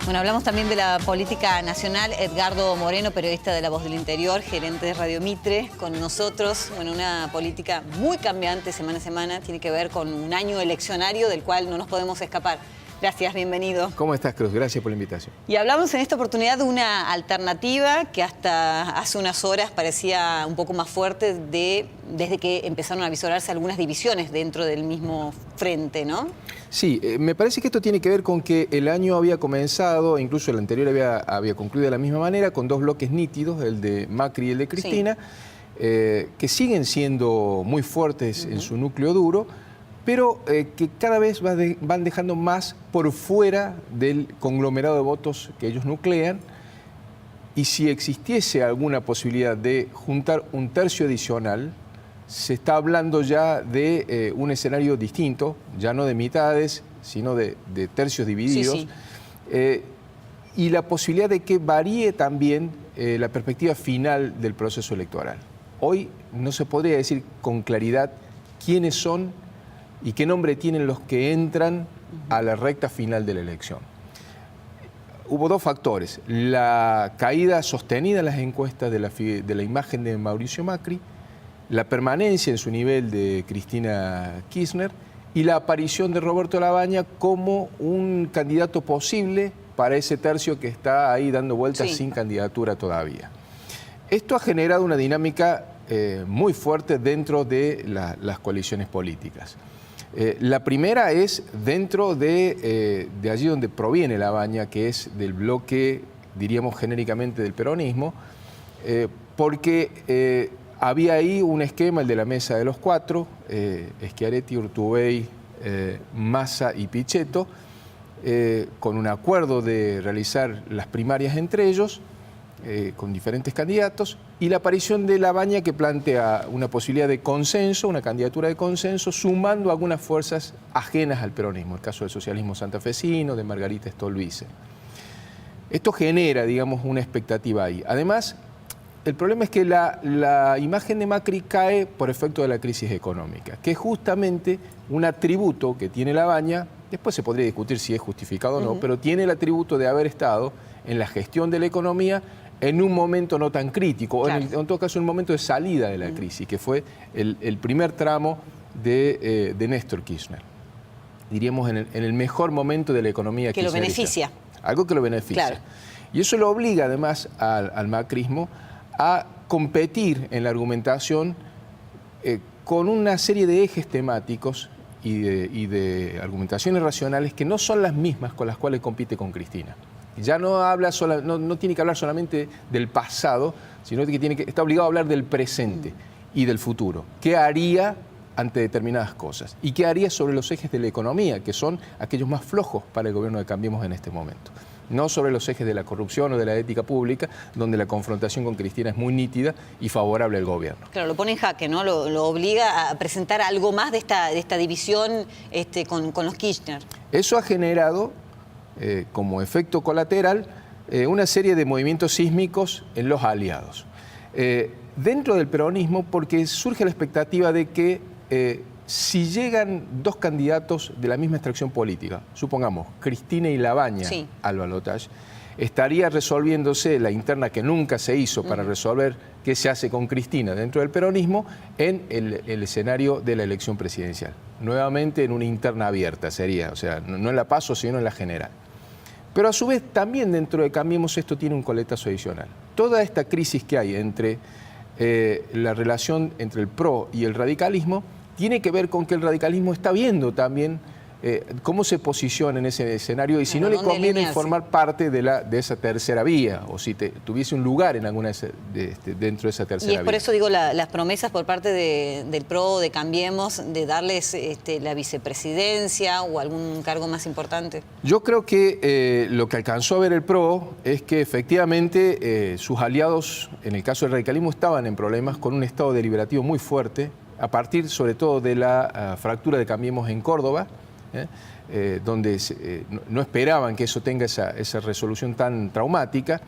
Bueno, hablamos también de la política nacional. Edgardo Moreno, periodista de La Voz del Interior, gerente de Radio Mitre, con nosotros. Bueno, una política muy cambiante semana a semana. Tiene que ver con un año eleccionario del cual no nos podemos escapar. Gracias, bienvenido. ¿Cómo estás, Cruz? Gracias por la invitación. Y hablamos en esta oportunidad de una alternativa que hasta hace unas horas parecía un poco más fuerte desde que empezaron a visorarse algunas divisiones dentro del mismo frente, ¿no? Sí, me parece que esto tiene que ver con que el año había comenzado, incluso el anterior había concluido de la misma manera, con dos bloques nítidos, el de Macri y el de Cristina, sí, que siguen siendo muy fuertes en su núcleo duro, pero que cada vez van dejando más por fuera del conglomerado de votos que ellos nuclean. Y si existiese alguna posibilidad de juntar un tercio adicional, se está hablando ya de un escenario distinto, ya no de mitades, sino de tercios divididos. Sí, sí. Y la posibilidad de que varíe también la perspectiva final del proceso electoral. Hoy no se podría decir con claridad quiénes son y qué nombre tienen los que entran a la recta final de la elección. Hubo dos factores: la caída sostenida en las encuestas de la imagen de Mauricio Macri, la permanencia en su nivel de Cristina Kirchner y la aparición de Roberto Labaña como un candidato posible para ese tercio que está ahí dando vueltas, sí, sin candidatura todavía. Esto ha generado una dinámica muy fuerte dentro de las coaliciones políticas. La primera es dentro de allí donde proviene Labaña, que es del bloque, diríamos genéricamente, del peronismo, porque había ahí un esquema, el de la mesa de los cuatro, Schiaretti, Urtubey, Massa y Pichetto, con un acuerdo de realizar las primarias entre ellos, con diferentes candidatos, y la aparición de Labaña, que plantea una posibilidad de consenso, una candidatura de consenso, sumando algunas fuerzas ajenas al peronismo, el caso del socialismo santafesino, de Margarita Stolbizer. Esto genera, digamos, una expectativa ahí. Además, el problema es que la imagen de Macri cae por efecto de la crisis económica, que es justamente un atributo que tiene Labaña. Después se podría discutir si es justificado o no, pero tiene el atributo de haber estado en la gestión de la economía en un momento no tan crítico, claro, o en todo caso en un momento de salida de la crisis, que fue el primer tramo de Néstor Kirchner. Diríamos en el mejor momento de la economía que lo beneficia. Algo que lo beneficia. Claro. Y eso lo obliga además al macrismo a competir en la argumentación con una serie de ejes temáticos y de argumentaciones racionales que no son las mismas con las cuales compite con Cristina. Ya no tiene que hablar solamente del pasado, sino que está obligado a hablar del presente y del futuro. ¿Qué haría ante determinadas cosas? ¿Y qué haría sobre los ejes de la economía, que son aquellos más flojos para el gobierno de Cambiemos en este momento? No sobre los ejes de la corrupción o de la ética pública, donde la confrontación con Cristina es muy nítida y favorable al gobierno. Claro, lo pone en jaque, ¿no? Lo obliga a presentar algo más de esta división con los Kirchner. Eso ha generado, como efecto colateral, una serie de movimientos sísmicos en los aliados. Dentro del peronismo, porque surge la expectativa de que si llegan dos candidatos de la misma extracción política, supongamos Cristina y Labaña, sí, al balotaje, estaría resolviéndose la interna que nunca se hizo para resolver qué se hace con Cristina dentro del peronismo en el escenario de la elección presidencial. Nuevamente en una interna abierta sería, o sea, no en la PASO, sino en la general. Pero a su vez también dentro de Cambiemos esto tiene un coletazo adicional. Toda esta crisis que hay entre la relación entre el PRO y el radicalismo tiene que ver con que el radicalismo está viendo también cómo se posiciona en ese escenario y si no le conviene formar parte de esa tercera vía o si tuviese un lugar en alguna dentro de esa tercera vía. Y es por eso digo las promesas por parte del PRO, de Cambiemos, de darles la vicepresidencia o algún cargo más importante. Yo creo que lo que alcanzó a ver el PRO es que efectivamente sus aliados, en el caso del radicalismo, estaban en problemas con un estado deliberativo muy fuerte, a partir sobre todo de la fractura de Cambiemos en Córdoba, donde no esperaban que eso tenga esa resolución tan traumática,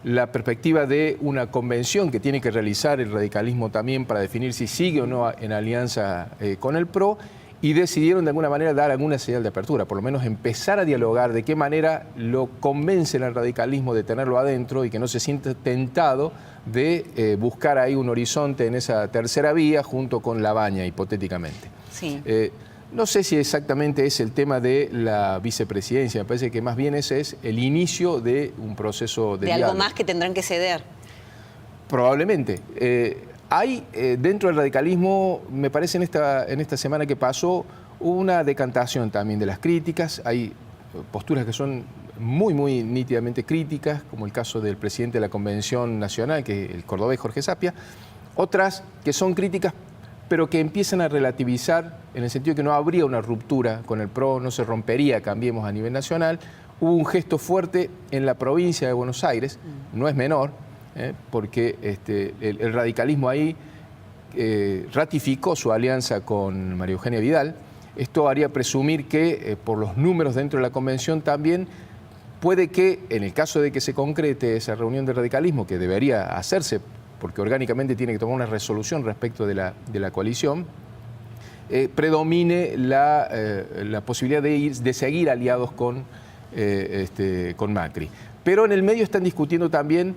la perspectiva de una convención que tiene que realizar el radicalismo también para definir si sigue o no en alianza con el PRO, y decidieron de alguna manera dar alguna señal de apertura, por lo menos empezar a dialogar de qué manera lo convencen al radicalismo de tenerlo adentro y que no se sienta tentado de buscar ahí un horizonte en esa tercera vía junto con Labaña, hipotéticamente. Sí. No sé si exactamente es el tema de la vicepresidencia, me parece que más bien ese es el inicio de un proceso de diálogo. Algo más que tendrán que ceder. Probablemente. Hay dentro del radicalismo, me parece en esta semana que pasó, una decantación también de las críticas. Hay posturas que son muy, muy nítidamente críticas, como el caso del presidente de la Convención Nacional, que es el cordobés Jorge Sapia. Otras que son críticas, pero que empiezan a relativizar en el sentido de que no habría una ruptura con el PRO, no se rompería Cambiemos a nivel nacional. Hubo un gesto fuerte en la provincia de Buenos Aires, no es menor, porque el radicalismo ahí ratificó su alianza con María Eugenia Vidal. Esto haría presumir que por los números dentro de la convención también puede que, en el caso de que se concrete esa reunión de radicalismo, que debería hacerse, porque orgánicamente tiene que tomar una resolución respecto de la coalición, predomine la posibilidad de seguir aliados con Macri. Pero en el medio están discutiendo también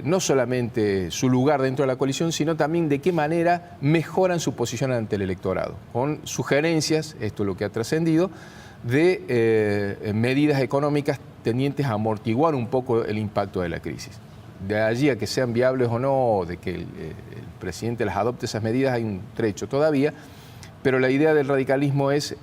no solamente su lugar dentro de la coalición, sino también de qué manera mejoran su posición ante el electorado, con sugerencias, esto es lo que ha trascendido, de medidas económicas tendientes a amortiguar un poco el impacto de la crisis. De allí a que sean viables o no, de que el presidente las adopte esas medidas, hay un trecho todavía, pero la idea del radicalismo es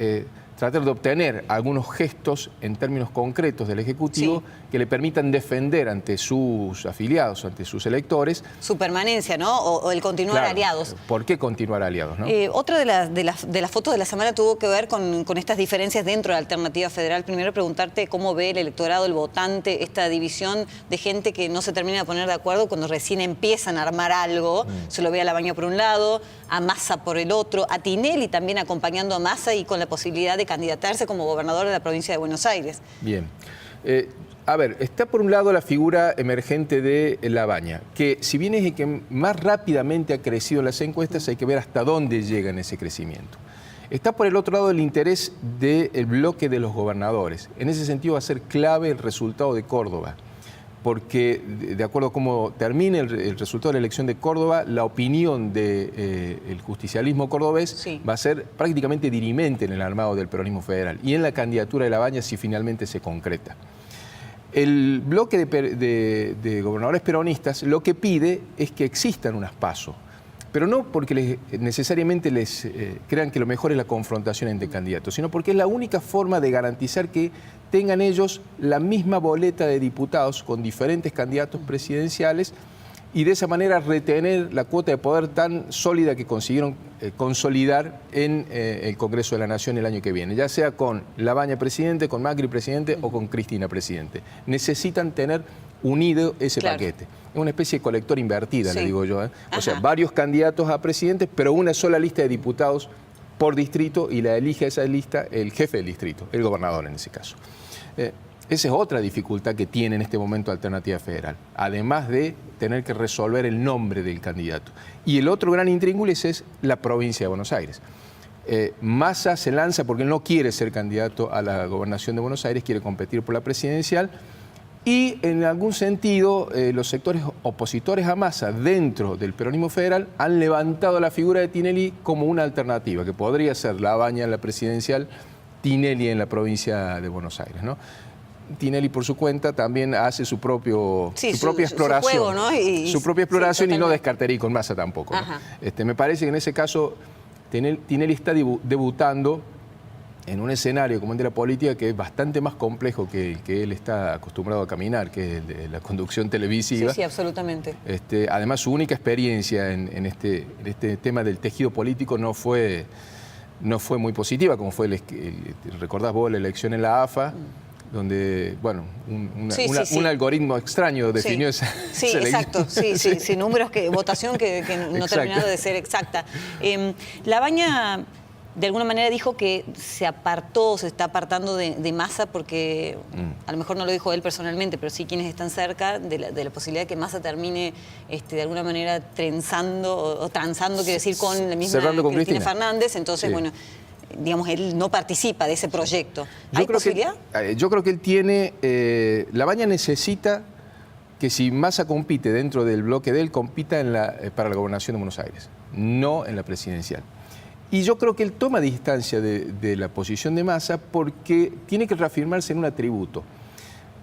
tratar de obtener algunos gestos en términos concretos del Ejecutivo que le permitan defender ante sus afiliados, ante sus electores. Su permanencia, ¿no? O el continuar aliados. ¿Por qué continuar aliados, no? Otra de las fotos de la semana tuvo que ver con estas diferencias dentro de la Alternativa Federal. Primero preguntarte cómo ve el electorado, el votante, esta división de gente que no se termina de poner de acuerdo cuando recién empiezan a armar algo. Se lo ve a Labaña por un lado, a Massa por el otro, a Tinelli también acompañando a Massa y con la posibilidad de candidatarse como gobernador de la provincia de Buenos Aires. Bien. A ver, está por un lado la figura emergente de Labaña, que si bien es el que más rápidamente ha crecido en las encuestas, hay que ver hasta dónde llega en ese crecimiento. Está por el otro lado el interés del bloque de los gobernadores. En ese sentido va a ser clave el resultado de Córdoba, porque de acuerdo a cómo termine el resultado de la elección de Córdoba, la opinión del justicialismo cordobés va a ser prácticamente dirimente en el armado del peronismo federal y en la candidatura de Labaña si finalmente se concreta. El bloque de gobernadores peronistas lo que pide es que existan unas PASO, pero no porque necesariamente les crean que lo mejor es la confrontación entre candidatos, sino porque es la única forma de garantizar que tengan ellos la misma boleta de diputados con diferentes candidatos presidenciales y de esa manera retener la cuota de poder tan sólida que consiguieron consolidar en el Congreso de la Nación el año que viene, ya sea con Labaña presidente, con Macri presidente o con Cristina presidente. Necesitan tener unido ese paquete. Es una especie de colector invertida, le digo yo. O sea, varios candidatos a presidentes, pero una sola lista de diputados por distrito y la elige esa lista el jefe del distrito, el gobernador en ese caso. Esa es otra dificultad que tiene en este momento Alternativa Federal, además de tener que resolver el nombre del candidato. Y el otro gran intríngulis es la provincia de Buenos Aires. Massa se lanza porque él no quiere ser candidato a la gobernación de Buenos Aires, quiere competir por la presidencial. Y en algún sentido los sectores opositores a Massa dentro del peronismo federal han levantado la figura de Tinelli como una alternativa, que podría ser Labaña en la presidencial, Tinelli en la provincia de Buenos Aires, ¿no? Tinelli por su cuenta también hace su propia exploración, su juego, ¿no? Su propia exploración y no descartaría con Massa tampoco, ¿no? Me parece que en ese caso Tinelli está debutando en un escenario como el de la política que es bastante más complejo que el que él está acostumbrado a caminar, que es el de la conducción televisiva. Sí, absolutamente. Además, su única experiencia en este tema del tejido político no fue muy positiva, como fue, recordás vos, la elección en la AFA, donde, bueno, un algoritmo extraño definió esa elección. Exacto, sí, números votación que no terminaron de ser exacta. Labaña de alguna manera dijo que se está apartando de Massa porque, a lo mejor no lo dijo él personalmente, pero sí quienes están cerca de la posibilidad de que Massa termine de alguna manera transando, quiere decir, con la misma Cristina Fernández. Entonces, bueno, digamos, él no participa de ese proyecto. ¿Hay posibilidad? Yo creo que él tiene... La Baña necesita que si Massa compite dentro del bloque de él, compita para la gobernación de Buenos Aires, no en la presidencial. Y yo creo que él toma distancia de la posición de Massa porque tiene que reafirmarse en un atributo.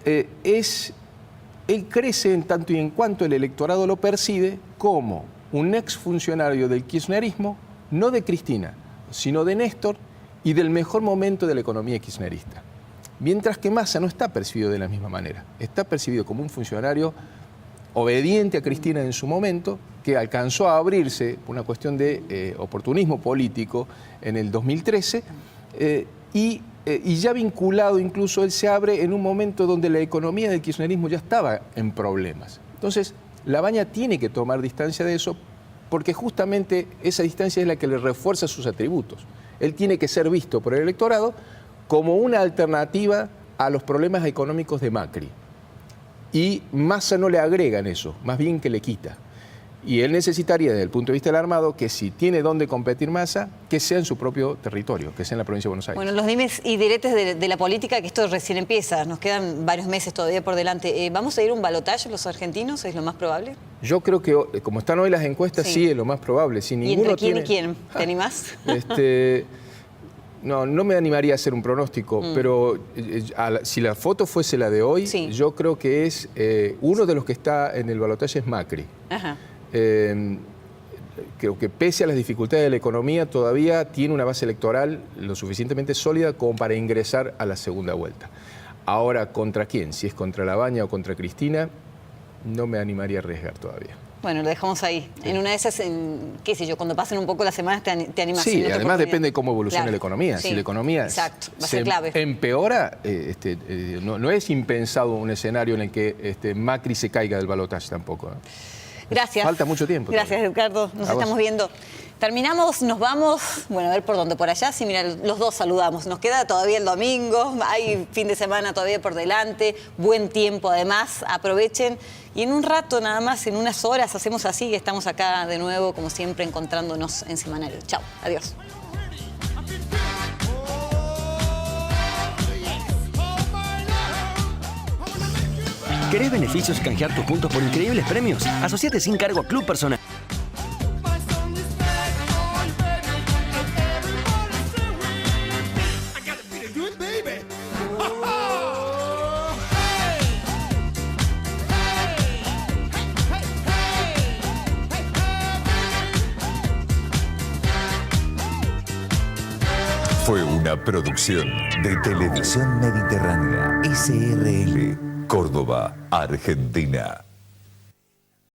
Él crece en tanto y en cuanto el electorado lo percibe como un exfuncionario del kirchnerismo, no de Cristina, sino de Néstor y del mejor momento de la economía kirchnerista. Mientras que Massa no está percibido de la misma manera. Está percibido como un funcionario obediente a Cristina en su momento, que alcanzó a abrirse por una cuestión de oportunismo político en el 2013, y ya vinculado incluso, él se abre en un momento donde la economía del kirchnerismo ya estaba en problemas. Entonces, La Baña tiene que tomar distancia de eso porque justamente esa distancia es la que le refuerza sus atributos. Él tiene que ser visto por el electorado como una alternativa a los problemas económicos de Macri. Y Massa no le agrega en eso, más bien que le quita. Y él necesitaría, desde el punto de vista del armado, que si tiene dónde competir Massa, que sea en su propio territorio, que sea en la provincia de Buenos Aires. Bueno, los dimes y diretes de la política, que esto recién empieza, nos quedan varios meses todavía por delante. ¿Vamos a ir a un balotaje los argentinos? ¿Es lo más probable? Yo creo que, como están hoy las encuestas, sí es lo más probable. Si ¿Y entre quién y quién? ¿Te animás? No me animaría a hacer un pronóstico, pero si la foto fuese la de hoy, yo creo que es uno de los que está en el balotaje es Macri. Ajá. Creo que pese a las dificultades de la economía, todavía tiene una base electoral lo suficientemente sólida como para ingresar a la segunda vuelta. Ahora, ¿contra quién? Si es contra La Baña o contra Cristina, no me animaría a arriesgar todavía. Bueno, lo dejamos ahí. Sí. En una de esas, qué sé yo, cuando pasen un poco las semanas te animas. Sí, además depende de cómo evolucione la economía. Sí. Si la economía va a ser clave. Empeora, no es impensado un escenario en el que Macri se caiga del balotaje tampoco. Gracias. Falta mucho tiempo. Gracias, Edgardo. Nos estamos viendo. Terminamos, nos vamos, bueno, a ver por dónde, por allá. Sí, mira, los dos saludamos. Nos queda todavía el domingo, hay fin de semana todavía por delante, buen tiempo además, aprovechen. Y en un rato, nada más, en unas horas, hacemos así y estamos acá de nuevo, como siempre, encontrándonos en Semanario. Chao, adiós. ¿Querés beneficios y canjear tus puntos por increíbles premios? Asociate sin cargo a Club Personal. Fue una producción de Televisión Mediterránea, SRL, Córdoba, Argentina.